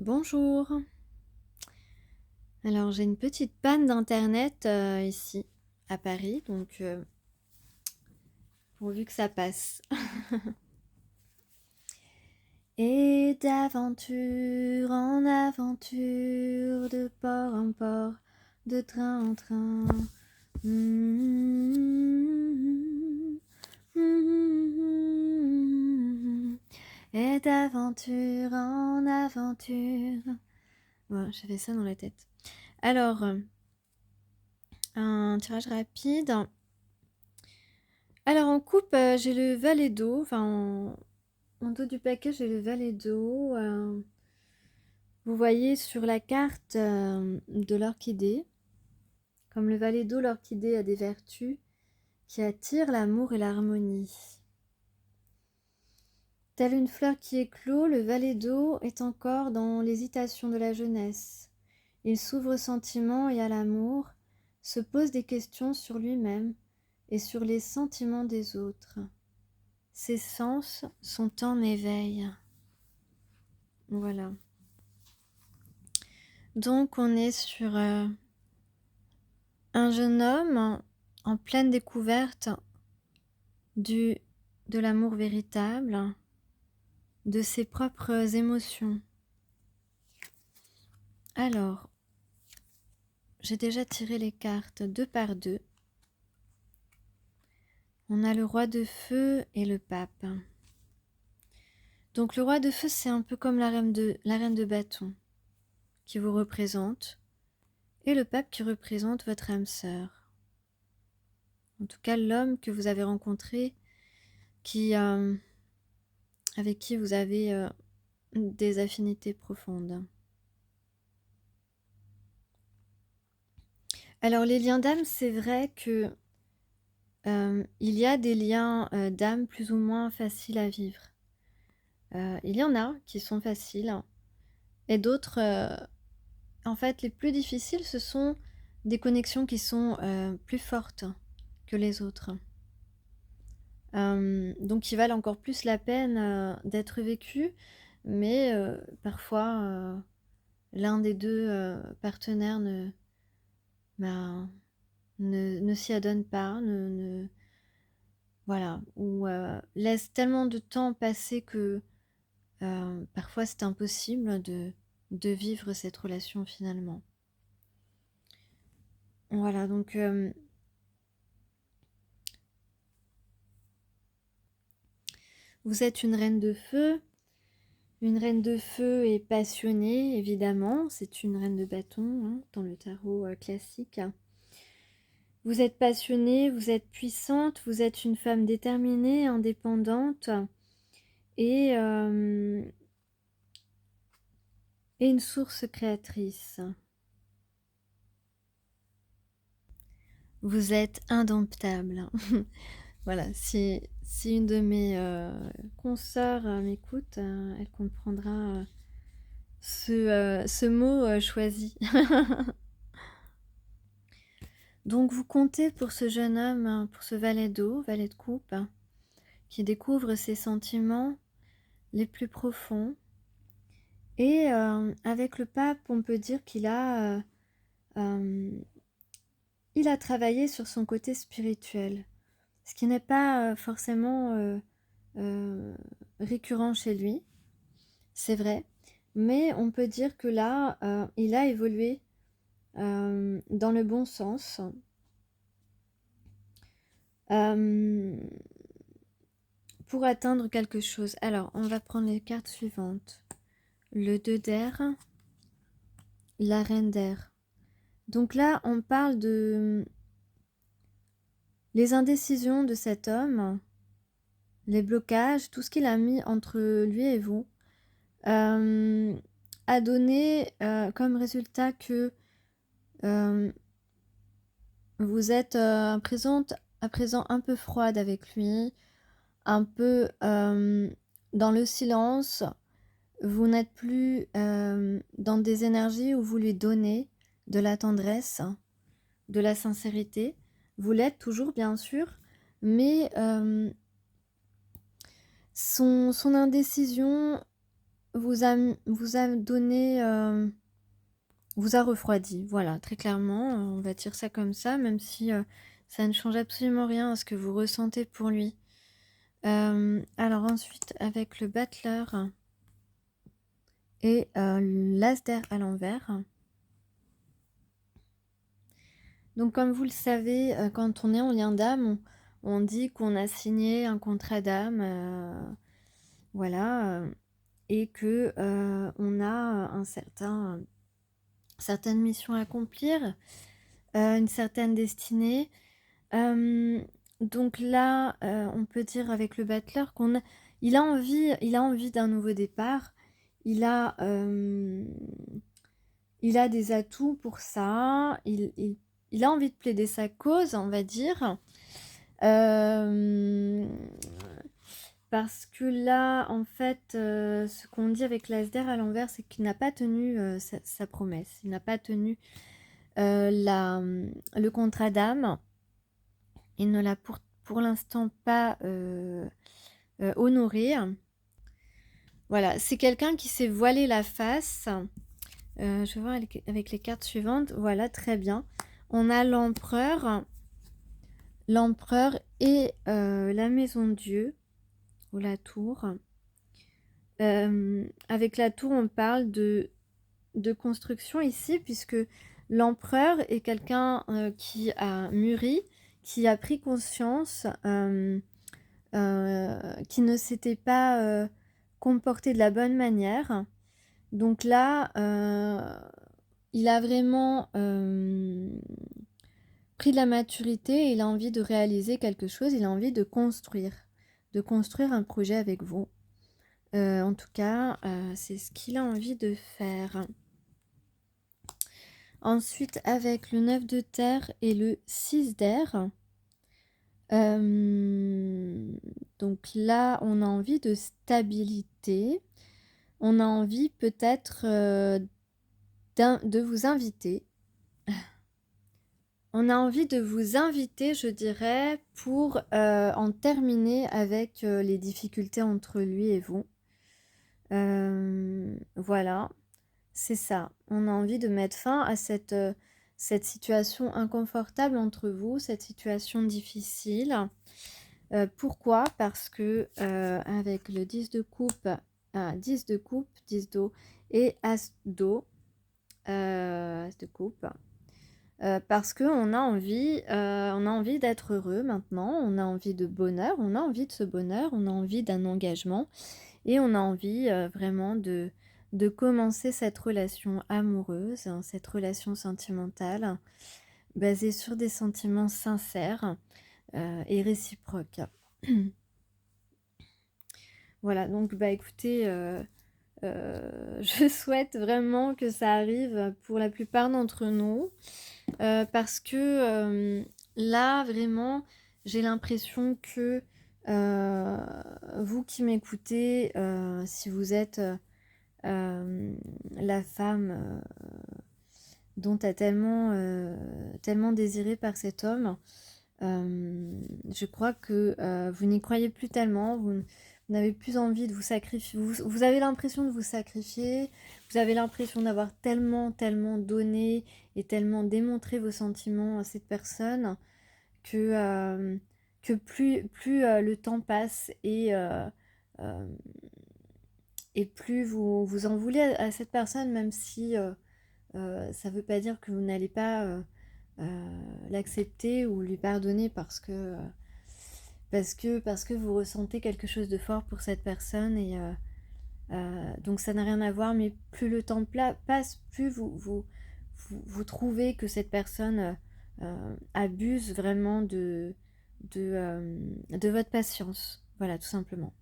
Bonjour. Alors j'ai une petite panne d'internet ici à Paris, donc pourvu que ça passe. Et d'aventure en aventure, de port en port, de train en train. Et d'aventure en aventure. Voilà, j'avais ça dans la tête. Alors, un tirage rapide. Alors en coupe, j'ai le valet d'eau, enfin en dos du paquet, j'ai le valet d'eau. Vous voyez sur la carte de l'orchidée, comme le valet d'eau, l'orchidée a des vertus qui attirent l'amour et l'harmonie. Telle une fleur qui éclot, le valet d'eau est encore dans l'hésitation de la jeunesse. Il s'ouvre au sentiment et à l'amour, se pose des questions sur lui-même et sur les sentiments des autres. Ses sens sont en éveil. Voilà. Donc on est sur un jeune homme en pleine découverte de l'amour véritable, de ses propres émotions. Alors, j'ai déjà tiré les cartes deux par deux. On a le roi de feu et le pape. Donc le roi de feu, c'est un peu comme la reine de bâton qui vous représente, et le pape qui représente votre âme sœur. En tout cas, l'homme que vous avez rencontré, avec qui vous avez des affinités profondes. Alors les liens d'âme, c'est vrai que il y a des liens d'âme plus ou moins faciles à vivre. Il y en a qui sont faciles et d'autres, en fait, les plus difficiles, ce sont des connexions qui sont plus fortes que les autres. Donc qui valent encore plus la peine d'être vécues, mais parfois l'un des deux partenaires ne s'y adonne pas, voilà, ou laisse tellement de temps passer que parfois c'est impossible de vivre cette relation finalement. Voilà, donc vous êtes une reine de feu. Une reine de feu est passionnée, évidemment. C'est une reine de bâton hein, dans le tarot classique. Vous êtes passionnée, vous êtes puissante, vous êtes une femme déterminée, indépendante et une source créatrice. Vous êtes indomptable. Voilà, si une de mes consoeurs m'écoute, elle comprendra ce mot choisi. Donc vous comptez pour ce jeune homme, pour ce valet d'eau, valet de coupe, qui découvre ses sentiments les plus profonds. Et avec le pape, on peut dire qu'il a travaillé sur son côté spirituel, ce qui n'est pas forcément récurrent chez lui, c'est vrai, mais on peut dire que là, il a évolué dans le bon sens. Pour atteindre quelque chose. Alors, on va prendre les cartes suivantes. Le 2 d'air, la reine d'air. Donc là, on parle de les indécisions de cet homme, les blocages, tout ce qu'il a mis entre lui et vous, a donné comme résultat que vous êtes à présent un peu froide avec lui, un peu dans le silence. Vous n'êtes plus dans des énergies où vous lui donnez de la tendresse, de la sincérité. Vous l'êtes toujours, bien sûr, mais son indécision vous a donné, vous a refroidi. Voilà, très clairement, on va dire ça comme ça, même si, ça ne change absolument rien à ce que vous ressentez pour lui. Alors ensuite avec le battleur et l'as d'air à l'envers. Donc comme vous le savez, quand on est en lien d'âme, on dit qu'on a signé un contrat d'âme, voilà, et que, on a certaine mission à accomplir, une certaine destinée. Donc là, on peut dire avec le battleur il a envie d'un nouveau départ. Il a, il a des atouts pour ça. Il a envie de plaider sa cause, on va dire. Parce que là, en fait, ce qu'on dit avec l'Asder à l'envers, c'est qu'il n'a pas tenu sa promesse. Il n'a pas tenu le contrat d'âme. Il ne l'a pour l'instant pas honoré. Voilà, c'est quelqu'un qui s'est voilé la face. Je vais voir avec les cartes suivantes. Voilà, très bien. On a l'empereur et la maison de Dieu, ou la tour. Avec la tour, on parle de construction ici, puisque l'empereur est quelqu'un qui a mûri, qui a pris conscience, qui ne s'était pas comporté de la bonne manière. Donc là, il a vraiment pris de la maturité et il a envie de réaliser quelque chose, il a envie de construire un projet avec vous. En tout cas, c'est ce qu'il a envie de faire. Ensuite, avec le 9 de terre et le 6 d'air, donc là, on a envie de stabilité. On a envie peut-être de vous inviter. On a envie de vous inviter, je dirais, pour en terminer avec les difficultés entre lui et vous. Voilà, c'est ça. On a envie de mettre fin à cette situation inconfortable entre vous, cette situation difficile. Pourquoi? Parce que avec le 10 de coupe, 10 de coupe, 10 d'eau et as d'eau, as de coupe, parce qu'on a envie d'être heureux maintenant, on a envie de bonheur, on a envie de ce bonheur, on a envie d'un engagement et on a envie vraiment de commencer cette relation amoureuse, hein, cette relation sentimentale basée sur des sentiments sincères et réciproques. Voilà, donc bah écoutez, je souhaite vraiment que ça arrive pour la plupart d'entre nous, parce que là, vraiment, j'ai l'impression que vous qui m'écoutez, si vous êtes la femme dont tu as tellement désiré par cet homme, je crois que vous n'y croyez plus tellement, vous n'avez plus envie de vous sacrifier, vous avez l'impression de vous sacrifier, vous avez l'impression d'avoir tellement donné et tellement démontré vos sentiments à cette personne que plus le temps passe et plus vous en voulez à cette personne, même si ça ne veut pas dire que vous n'allez pas l'accepter ou lui pardonner parce que vous ressentez quelque chose de fort pour cette personne et donc ça n'a rien à voir, mais plus le temps passe, plus vous trouvez que cette personne abuse vraiment de votre patience. Voilà, tout simplement.